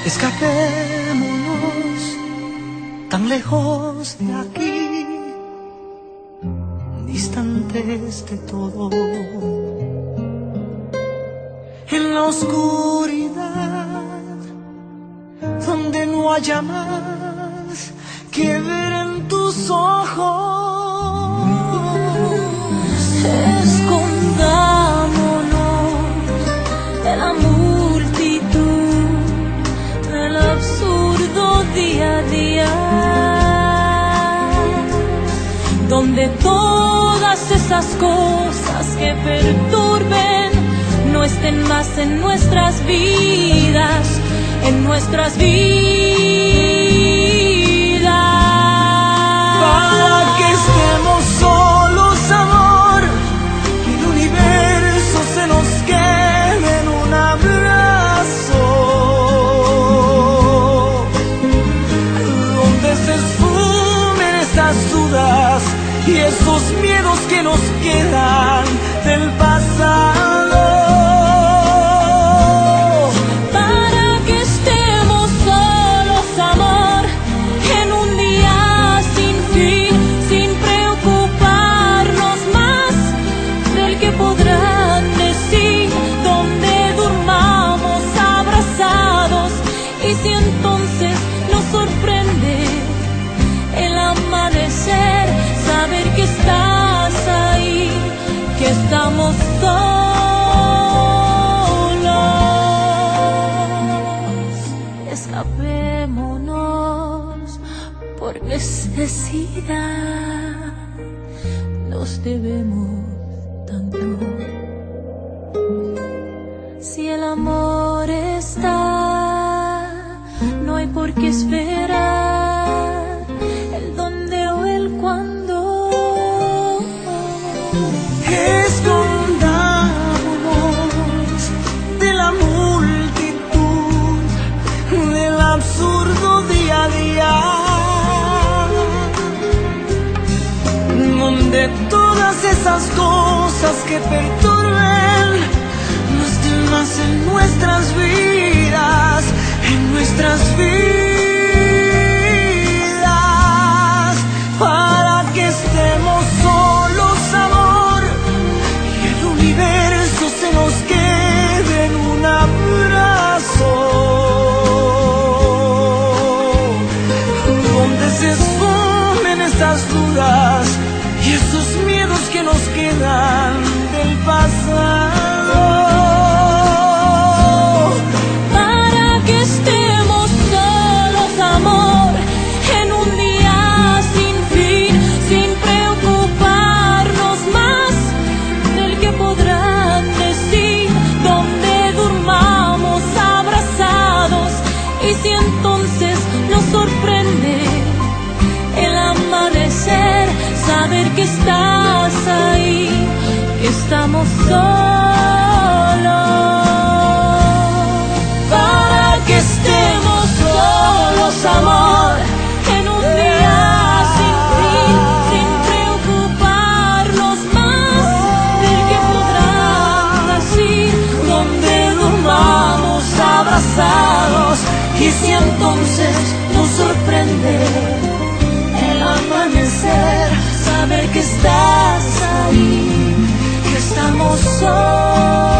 Escapémonos tan lejos de aquí, distantes de todo, en la oscuridad, donde no haya más que ver en tus ojos. Escondámonos de la multitud, del absurdo día a día, donde todas esas cosas que perturben no estén más en nuestras vidas, en nuestras vidas. Para que estemos solos, amor, que el universo se nos quede en un abrazo, donde se esfumen esas dudas y esos miedos que nos quedan del pasado. Y si entonces nos sorprende el amanecer, saber que estás ahí, que estamos solos. Escapémonos por necesidad, nos debemos tanto. Si el amor está, no hay por qué esperar el dónde o el cuándo. Escondámonos de la multitud, del absurdo día a día, donde todas esas cosas que perturben no estén más en nuestras vidas, en nuestras vidas, para que estemos solos, amor, y el universo se nos quede en un abrazo, donde se esfumen estas dudas y esos miedos que nos quedan del pasado. Y si entonces nos sorprende el amanecer, saber que estás ahí, que estamos solos. Para que estemos solos, amor, en un día sin fin, sin preocuparnos más del que podrán decir, donde durmamos abrazados. Y si entonces nos sorprende el amanecer, saber que estás ahí, que estamos solos.